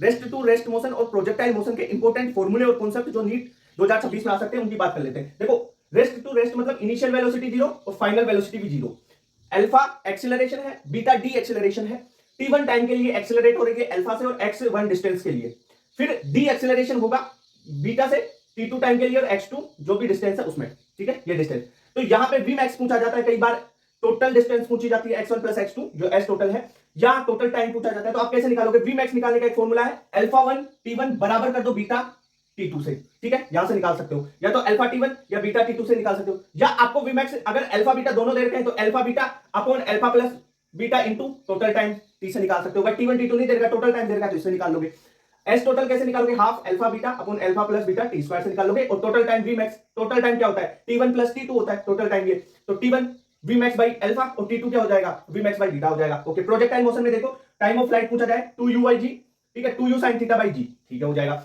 Rest to rest motion और projectile motion के important फॉर्मूले और कॉन्सेप्ट जो नीट 2026 में आ सकते हैं उनकी बात कर लेते हैं। देखो, रेस्ट टू रेस्ट मतलब इनिशियल वेलोसिटी 0 और फाइनल वेलोसिटी भी 0। अल्फा एक्सीलरेशन है, बीटा डी एक्सीलरेशन है। t1 टाइम के लिए एक्सीलरेट हो रही है अल्फा से और x1 डिस्टेंस के लिए। फिर डी एक्सीलरेशन होगा बीटा से t2 टाइम के लिए और x2 जो भी डिस्टेंस है उसमें। ठीक है, ये डिस्टेंस। तो यहां पे v max पूछा जाता है, कई बार टोटल डिस्टेंस पूछी जाती है x1 प्लस x2 जो s टोटल है, या टोटल टाइम पूछा जाता है। तो आप कैसे निकालोगे? v max निकालने का एक फॉर्मूला है, अल्फा 1 t1 बराबर कर दो बीटा t2 से। ठीक है, यहां से निकाल सकते हो, या तो अल्फा t1 या बीटा t2 से निकाल सकते हो, या आपको v max अगर अल्फा बीटा दोनों दे रखे हैं तो alpha beta upon alpha plus beta into total time t से निकाल सकते हो। अगर t1 t2 नहीं दे रखा, टोटल टाइम दे रखा, तो इससे निकाल लोगे। एस टोटल कैसे निकालोगे? Half alpha beta upon alpha plus beta t square से निकालोगे। और total time v max, total time क्या होता है? t1 प्लस t2 होता है टोटल टाइम ये। तो t1 V max by alpha और t2 क्या हो जाएगा? वी मैक्स बाई बीटा हो जाएगा। ओके, प्रोजेक्टाइल मोशन में देखो टाइम ऑफ फ्लाइट पूछा जाए 2u बाई जी, ठीक है, 2u sin थीटा बाई जी, ठीक है, हो जाएगा।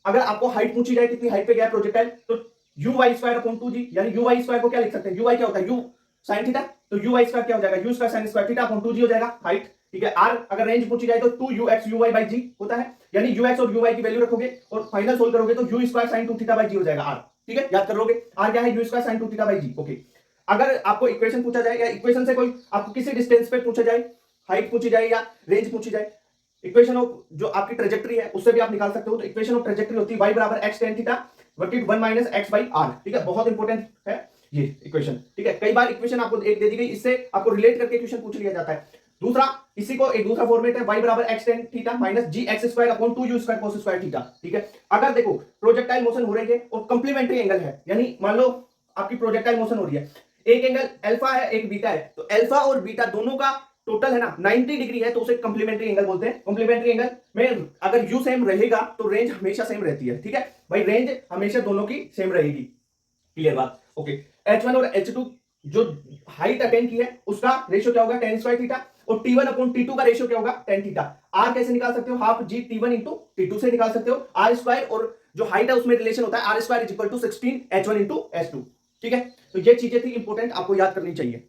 अगर आपको हाइट पूछी जाए कितनी हाइट पे गया प्रोजेक्टाइल, तो u y square upon 2g, यानी u y स्क्वायर को क्या लिख सकते हैं? u y क्या होता है? u sin थीटा, तो u y स्क्वायर क्या हो जाएगा? u square sin square theta upon 2g हो जाएगा हाइट। ठीक है, r अगर रेंज पूछी जाए तो 2ux uy बाई जी होता है, यानी ux और uy की वैल्यू रखोगे और फाइनल सोल्व करोगे तो u square sin 2 theta by g हो जाएगा r। ठीक है, याद कर लोगे r क्या है? u square sin 2 theta by g. Okay, अगर आपको इक्वेशन पूछा जाए या इक्वेशन से कोई आपको किसी डिस्टेंस पे पूछा जाए, हाइट पूछी जाए या रेंज पूछी जाए, इक्वेशन ऑफ जो आपकी ट्रेजेक्टरी है उससे भी आप निकाल सकते हो। तो इक्वेशन ऑफ ट्रेजेक्टरी होती है y बराबर x tan थीटा वर्टिट 1 माइनस x बाई r। ठीक है, बहुत इंपॉर्टेंट है ये इक्वेशन। ठीक है, कई बार इक्वेशन आपको एक दे दी गई, इससे आपको रिलेट करके क्वेश्चन पूछ लिया जाता है। दूसरा, इसी को एक दूसरा फॉर्मेट है y बराबर x tan theta minus g x square upon 2u square cos square theta. ठीक है, अगर देखो प्रोजेक्टाइल मोशन हो रही है और कंप्लीमेंट्री एंगल है, यानी मान लो आपकी प्रोजेक्टाइल मोशन हो रही है, एक एंगल अल्फा है एक बीटा है, तो अल्फा और बीटा दोनों का टोटल है ना 90 डिग्री है, तो उसे कंप्लीमेंट्री एंगल बोलते हैं। कंप्लीमेंट्री एंगल में अगर यू सेम रहेगा तो रेंज हमेशा सेम रहती है। ठीक है भाई, रेंज हमेशा दोनों की सेम रहेगी। क्लियर बात? ओके, H1 और H2 जो हाइट अटेन की है उसका रेशियो क्या होगा? tan स्क्वायर थीटा, और T1 अपॉन T2 का रेशियो क्या होगा? tan theta. R कैसे निकाल सकते हो? हाफ जी T1 इंटू T2 से निकाल सकते हो। R स्क्वायर और जो हाइट है उसमें रिलेशन होता है R square is equal to 16 H1 into H2। ठीक है, तो ये चीजें थी इंपॉर्टेंट, आपको याद करनी चाहिए।